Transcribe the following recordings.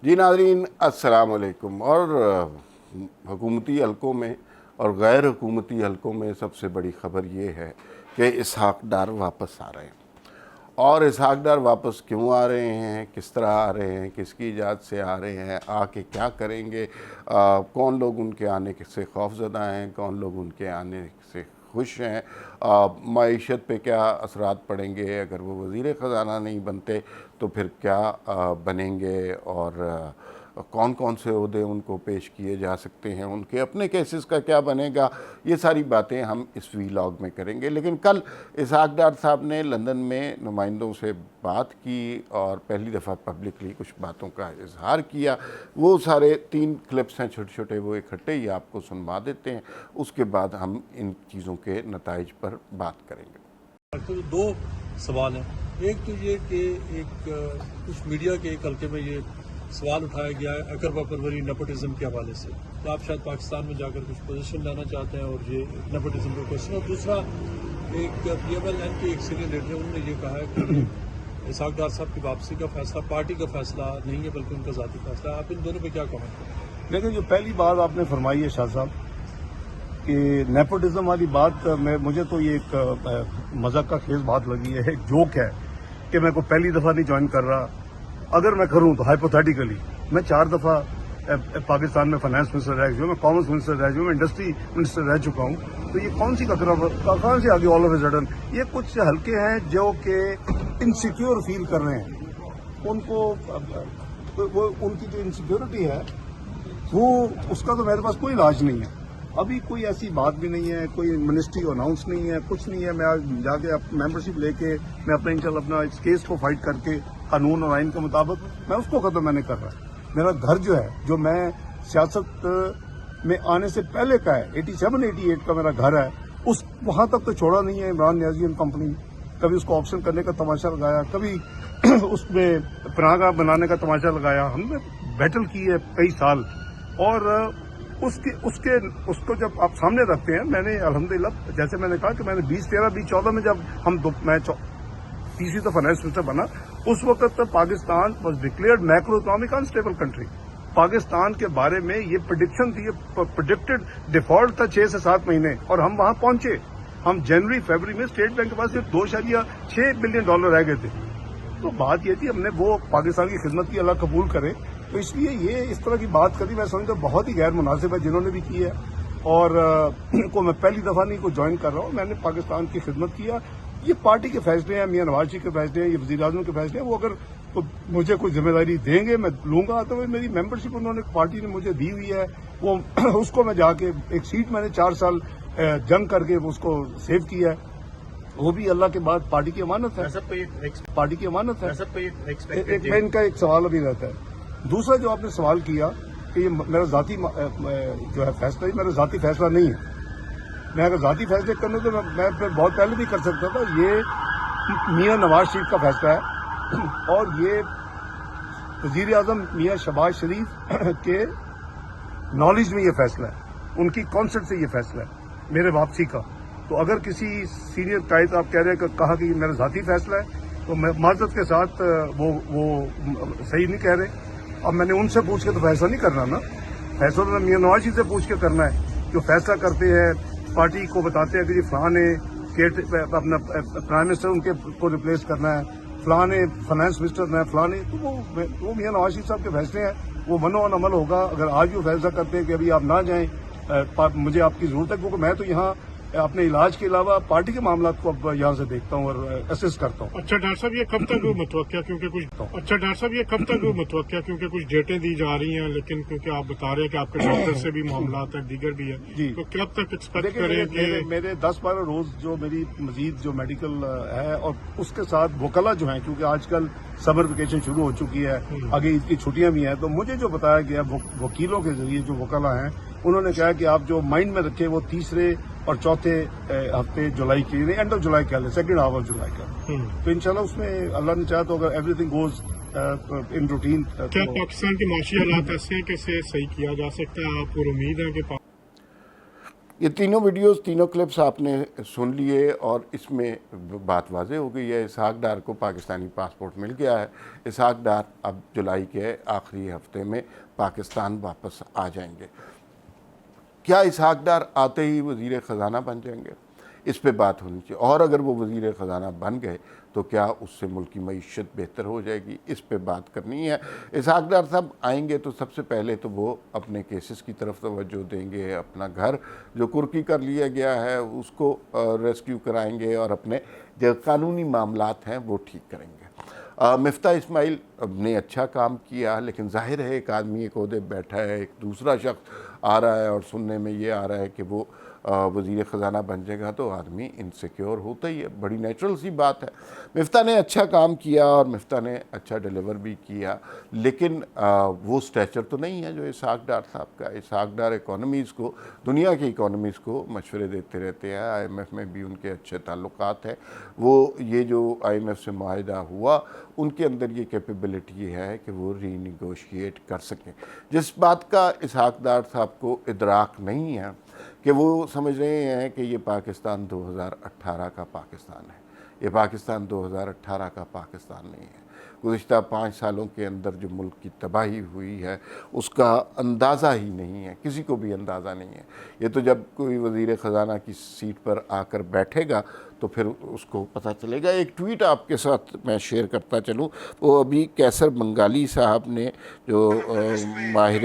जी नाज़रीन अस्सलाम वालेकुम। और हुकूमती हलकों में और गैर हुकूमती हलकों में सबसे बड़ी ख़बर ये है कि इसहाक डार वापस आ रहे हैं। और इसहाक डार वापस क्यों आ रहे हैं, किस तरह आ रहे हैं, किसकी इजाज़त से आ रहे हैं, आके क्या करेंगे, कौन लोग उनके आने से खौफज़दा हैं, कौन लोग उनके आने से खुश हैं, मईशत पे क्या असरात पड़ेंगे, अगर वो वज़ीर ख़जाना नहीं बनते तो फिर क्या बनेंगे, और कौन कौन से ओहदे उनको पेश किए जा सकते हैं, उनके अपने केसेस का क्या बनेगा, ये सारी बातें हम इस वीलॉग में करेंगे। लेकिन कल इसहाक डार साहब ने लंदन में नुमाइंदों से बात की और पहली दफ़ा पब्लिकली कुछ बातों का इजहार किया। वो सारे 3 क्लिप्स हैं छोटे छोटे, वो इकट्ठे ही आपको सुनवा देते हैं, उसके बाद हम इन चीज़ों के नताइज पर बात करेंगे। तो 2 सवाल हैं। एक तो ये कि कुछ मीडिया के एक हल्के में ये सवाल उठाया गया है अकरबा परवरी नेपोटिज्म के हवाले से, तो आप शायद पाकिस्तान में जाकर कुछ पोजीशन लाना चाहते हैं और ये नेपोटिज्म का क्वेश्चन। और दूसरा, एक PMLN के एक सीनियर लीडर है, उन्होंने ये कहा है कि इसहाक डार साहब की वापसी का फैसला पार्टी का फैसला नहीं है बल्कि उनका ज़ाती फैसला है। आप इन दोनों पे क्या कमेंट करें? लेकिन जो पहली बात आपने फरमाई है शाह साहब कि नेपोटिज्म वाली बात, मुझे तो ये एक मजाक का खेल बात लगी है, एक जोक है कि मैं को पहली दफा नहीं ज्वाइन कर रहा। अगर मैं करूं तो हाइपोथेटिकली मैं 4 दफा पाकिस्तान में फाइनेंस मिनिस्टर रह चुका हूं, मैं कॉमर्स मिनिस्टर रह चुका हूं, मैं इंडस्ट्री मिनिस्टर रह चुका हूं, तो ये कौन सी कहां से आगे ऑल ऑफ ए सडन। ये कुछ हल्के हैं जो कि इनसिक्योर फील कर रहे हैं, उनको वो उनकी जो इनसिक्योरिटी है वो उसका तो मेरे पास कोई इलाज नहीं है। अभी कोई ऐसी बात भी नहीं है, कोई मिनिस्ट्री अनाउंस नहीं है, कुछ नहीं है। मैं आज जाके मेंबरशिप लेके मैं अपना इंशाल्लाह अपना इस केस को फाइट करके कानून और आइन के मुताबिक मैं उसको खत्म मैंने कर रहा है। मेरा घर जो है, जो मैं सियासत में आने से पहले का है, 87-88 का मेरा घर है, उस वहां तक तो छोड़ा नहीं है इमरान नियाजी एंड कंपनी। कभी उसको ऑप्शन करने का तमाशा लगाया, कभी उसमें पनाहगाह बनाने का तमाशा लगाया। हमने बैटल की है कई साल, और उसको जब आप सामने रखते हैं, मैंने अल्हम्दुलिल्लाह जैसे मैंने कहा कि मैंने 2013-2014 में जब मैं तीसरी तो फाइनेंस मिनिस्टर बना, उस वक्त Pakistan was declared macro economic unstable country. Pakistan के बारे में ये प्रेडिक्शन थी, प्रेडिक्टेड डिफॉल्ट था 6 से 7 महीने, और हम वहां पहुंचे। हम जनवरी फरवरी में स्टेट बैंक के पास सिर्फ $2.6 बिलियन रह गए थे। तो बात ये थी, हमने वो पाकिस्तान की खिदमत की, अल्लाह कबूल करे। तो इसलिए ये इस तरह की बात करी, मैं समझता बहुत ही गैर मुनासिब है जिन्होंने भी की है। और को मैं पहली दफा नहीं को ज्वाइन कर रहा हूँ, मैंने पाकिस्तान की खिदमत किया। ये पार्टी के फैसले हैं, मियां नवाज शरीफ के फैसले हैं, ये वज़ीर आज़म के फैसले हैं। वो अगर तो मुझे कोई जिम्मेदारी देंगे मैं लूंगा। तो मेरी मेंबरशिप उन्होंने पार्टी ने मुझे दी हुई है, वो उसको मैं जाके एक सीट मैंने 4 साल जंग करके उसको सेव किया है। वो भी अल्लाह के बाद पार्टी की अमानत है, पार्टी की अमानत है। एक इनका एक सवाल अभी रहता है। दूसरा जो आपने सवाल किया कि ये मेरा जाती जो है फैसला, मेरा जाती फैसला नहीं है। मैं अगर जाती फैसले करने तो मैं फिर बहुत पहले भी कर सकता था। ये मियां नवाज शरीफ का फैसला है, और ये वजीर आजम मियां शहबाज शरीफ के नॉलेज में ये फैसला है, उनकी कॉन्सेप्ट से ये फैसला है मेरे वापसी का। तो अगर किसी सीनियर कायद आप कह रहे हैं कहा कि ये मेरा जाती फैसला है, तो मैं माजरत के साथ वो सही नहीं कह रहे। अब मैंने उनसे पूछ के तो फैसला नहीं करना ना, फैसला तो मियां नवाज शरीफ से पूछ के करना है। जो फैसला करते हैं, पार्टी को बताते हैं कि फलां ने अपना प्राइम मिनिस्टर उनके को रिप्लेस करना है, फलां ने फाइनेंस मिनिस्टर ना है, फलां ने, तो वो मियां नवाज शरीफ साहब के फैसले हैं, वो मनो अमल होगा। अगर आज भी वो फैसला करते हैं कि अभी आप ना जाएं, मुझे आपकी जरूरत है, क्योंकि मैं तो यहाँ अपने इलाज के अलावा पार्टी के मामला को अब यहाँ से देखता हूँ और असेस करता हूँ। अच्छा डॉक्टर साहब, ये कब तक मुतवक्किया, क्योंकि कुछ डेटें दी जा रही हैं, लेकिन क्योंकि आप बता रहे हैं कि आपके डॉक्टर से भी मामला है, दीगर भी है, तो कब तक एक्सपेक्ट करें कि मेरे 10-12 रोज जो मेरी मजीद जो मेडिकल है, और उसके साथ वकला जो है, क्योंकि आजकल समर वेकेशन शुरू हो चुकी है, आगे ईद की छुट्टियां भी हैं, तो मुझे जो बताया गया वकीलों के जरिए जो वकला हैं, उन्होंने कहा कि आप जो माइंड में रखें वो 3 और 4 हफ्ते जुलाई के, एंड ऑफ जुलाई कह लें, 2nd हाफ ऑफ जुलाई का। तो इंशाल्लाह उसमें अल्लाह ने चाहा तो अगर एवरीथिंग गोज इन रूटीन। क्या पाकिस्तान के माशी हालात ऐसे हैं कि इसे सही किया जा सकता है? आपको उम्मीद है कि یہ تینوں ویڈیوز، تینوں کلپس آپ نے سن لیے اور اس میں بات واضح ہو گئی ہے، اسحاق ڈار کو پاکستانی پاسپورٹ مل گیا ہے۔ اسحاق ڈار اب جولائی کے آخری ہفتے میں پاکستان واپس آ جائیں گے۔ کیا اسحاق ڈار آتے ہی وزیر خزانہ بن جائیں گے؟ اس پہ بات ہونی چاہیے، اور اگر وہ وزیر خزانہ بن گئے تو کیا اس سے ملک کی معیشت بہتر ہو جائے گی؟ اس پہ بات کرنی ہے۔ اسحاق ڈار صاحب آئیں گے تو سب سے پہلے تو وہ اپنے کیسز کی طرف توجہ دیں گے، اپنا گھر جو کرکی کر لیا گیا ہے اس کو ریسکیو کرائیں گے اور اپنے جو قانونی معاملات ہیں وہ ٹھیک کریں گے۔ مفتاح اسماعیل نے اچھا کام کیا، لیکن ظاہر ہے ایک آدمی ایک عہدے بیٹھا ہے، ایک دوسرا شخص آ رہا ہے اور سننے میں یہ آ رہا ہے کہ وہ وزیر خزانہ بن جائے گا تو آدمی انسیکیور ہوتا ہی ہے، بڑی نیچرل سی بات ہے۔ مفتاح نے اچھا کام کیا اور مفتاح نے اچھا ڈیلیور بھی کیا، لیکن وہ سٹیچر تو نہیں ہے جو اسحاق ڈار صاحب کا۔ اسحاق ڈار اکانومیز کو، دنیا کی اکانومیز کو مشورے دیتے رہتے ہیں، آئی ایم ایف میں بھی ان کے اچھے تعلقات ہیں۔ وہ یہ جو آئی ایم ایف سے معاہدہ ہوا ان کے اندر یہ کیپیبلٹی ہے کہ وہ ری نیگوشیٹ کر سکیں۔ جس بات کا اسحاق ڈار صاحب کو ادراک نہیں ہے کہ وہ سمجھ رہے ہیں کہ یہ پاکستان 2018 کا پاکستان ہے، یہ پاکستان 2018 کا پاکستان نہیں ہے۔ گزشتہ 5 سالوں کے اندر جو ملک کی تباہی ہوئی ہے اس کا اندازہ ہی نہیں ہے، کسی کو بھی اندازہ نہیں ہے۔ یہ تو جب کوئی وزیر خزانہ کی سیٹ پر آ کر بیٹھے گا تو پھر اس کو پتہ چلے گا۔ ایک ٹویٹ آپ کے ساتھ میں شیئر کرتا چلوں، وہ ابھی کیسر بنگالی صاحب نے جو ماہر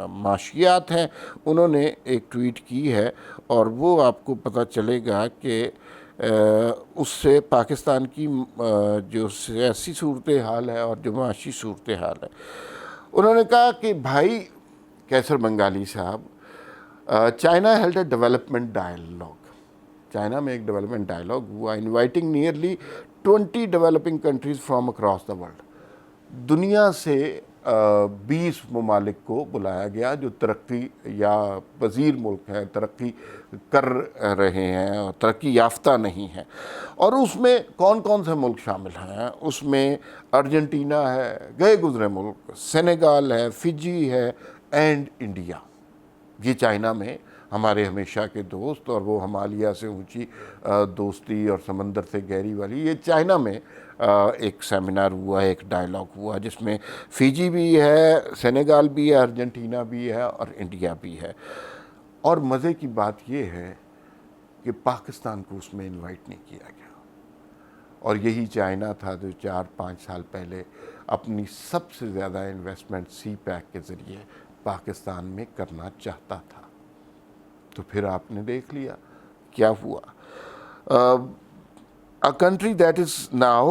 معاشیات ہیں انہوں نے ایک ٹویٹ کی ہے، اور وہ آپ کو پتہ چلے گا کہ اس سے پاکستان کی جو سیاسی صورتحال ہے اور جو معاشی صورتحال ہے، انہوں نے کہا کہ بھائی کیسر بنگالی صاحب، China held a development dialogue, China میں ایک ڈیولپمنٹ ڈائیلاگ ہوا، inviting nearly 20 developing countries from across the world. دنیا سے 20 ممالک کو بلایا گیا جو ترقی یا پذیر ملک ہیں، ترقی کر رہے ہیں اور ترقی یافتہ نہیں ہیں۔ اور اس میں کون کون سے ملک شامل ہیں؟ اس میں ارجنٹینا ہے، گئے گزرے ملک، سینیگال ہے، فجی ہے، اینڈ انڈیا۔ یہ چائنا میں ہمارے ہمیشہ کے دوست، اور وہ ہمالیہ سے اونچی دوستی اور سمندر سے گہری والی، یہ چائنا میں ایک سیمینار ہوا ہے، ایک ڈائیلاگ ہوا جس میں فیجی بھی ہے، سینیگال بھی ہے، ارجنٹینا بھی ہے اور انڈیا بھی ہے۔ اور مزے کی بات یہ ہے کہ پاکستان کو اس میں انوائٹ نہیں کیا گیا، اور یہی چائنا تھا جو 4-5 سال پہلے اپنی سب سے زیادہ انویسٹمنٹ سی پیک کے ذریعے پاکستان میں کرنا چاہتا تھا۔ تو پھر آپ نے دیکھ لیا کیا ہوا۔ A country that is now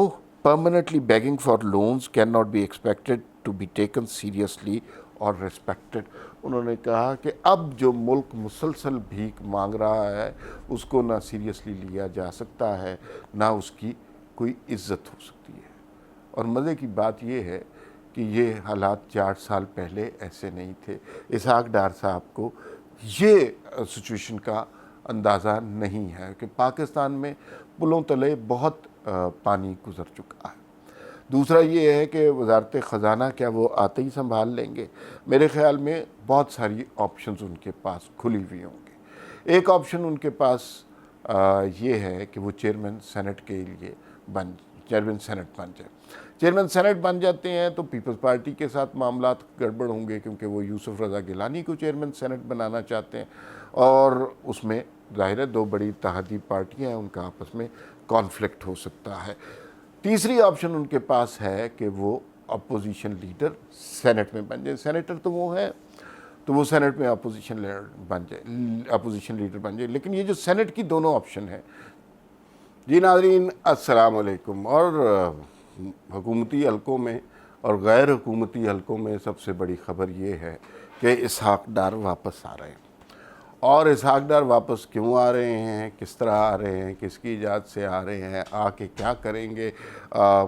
permanently begging for loans cannot be expected to be taken seriously or respected۔ انہوں نے کہا کہ اب جو ملک مسلسل بھیک مانگ رہا ہے اس کو نہ سیریسلی لیا جا سکتا ہے، نہ اس کی کوئی عزت ہو سکتی ہے۔ اور مزے کی بات یہ ہے کہ یہ حالات 4 سال پہلے ایسے نہیں تھے۔ اسحاق ڈار صاحب کو یہ سچویشن کا اندازہ نہیں ہے کہ پاکستان میں پلوں تلے بہت پانی گزر چکا ہے۔ دوسرا یہ ہے کہ وزارت خزانہ کیا وہ آتے ہی سنبھال لیں گے؟ میرے خیال میں بہت ساری آپشنز ان کے پاس کھلی ہوئی ہوں گے۔ ایک آپشن ان کے پاس یہ ہے کہ وہ چیئرمین سینٹ کے لیے چیئرمین سینٹ بن جائے۔ چیئرمین سینٹ بن جاتے ہیں تو پیپلز پارٹی کے ساتھ معاملات گڑبڑ ہوں گے، کیونکہ وہ یوسف رضا گیلانی کو چیئرمین سینٹ بنانا چاہتے ہیں، اور اس میں ظاہر ہے 2 بڑی اتحادی پارٹیاں ہیں، ان کا آپس میں کانفلکٹ ہو سکتا ہے۔ تیسری آپشن ان کے پاس ہے کہ وہ اپوزیشن لیڈر سینٹ میں بن جائے۔ سینیٹر تو وہ ہیں، تو وہ سینٹ میں اپوزیشن لیڈر بن جائے۔ لیکن یہ جو سینٹ کی دونوں آپشن ہیں، جی ناظرین السلام علیکم، اور حکومتی حلقوں میں اور غیر حکومتی حلقوں میں سب سے بڑی خبر یہ ہے کہ اسحاق ڈار واپس آ رہے ہیں۔ اور اسحاق ڈار واپس کیوں آ رہے ہیں، کس طرح آ رہے ہیں، کس کی اجازت سے آ رہے ہیں، آ کے کیا کریں گے،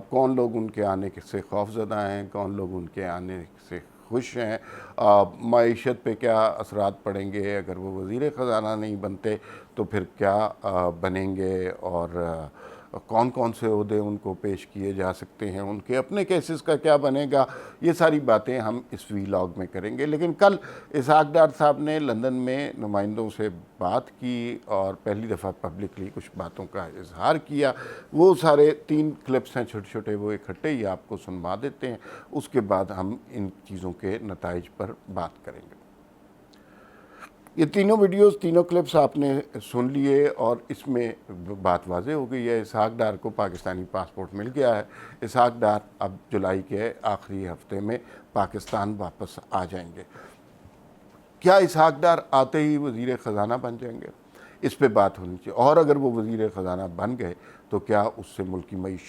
کون لوگ ان کے آنے سے خوف زدہ ہیں، کون لوگ ان کے آنے سے خوش ہیں، معیشت پہ کیا اثرات پڑیں گے، اگر وہ وزیر خزانہ نہیں بنتے تو پھر کیا بنیں گے، اور कौन कौन से ओहदे उनको पेश किए जा सकते हैं, उनके अपने केसेस का क्या बनेगा, ये सारी बातें हम इस वीलॉग में करेंगे। लेकिन कल इसहाक डार साहब ने लंदन में नुमाइंदों से बात की और पहली दफ़ा पब्लिकली कुछ बातों का इजहार किया। वो सारे 3 क्लिप्स हैं छोटे छोटे, वो इकट्ठे ही आपको सुनवा देते हैं, उसके बाद हम इन चीज़ों के नताइज पर बात करेंगे। ये तीनों वीडियोस, तीनों क्लिप्स आपने सुन लिए और इसमें बात वाज़ेह हो गई है। इसहाक डार को पाकिस्तानी पासपोर्ट मिल गया है। इसहाक डार अब जुलाई के आखिरी हफ्ते में पाकिस्तान वापस आ जाएंगे। क्या इसहाक डार आते ही वज़ीर ख़ज़ाना बन जाएंगे? इस पे बात होनी चाहिए। और अगर वो वज़ीर ख़ज़ाना बन गए तो क्या उससे मुल्क की मईशत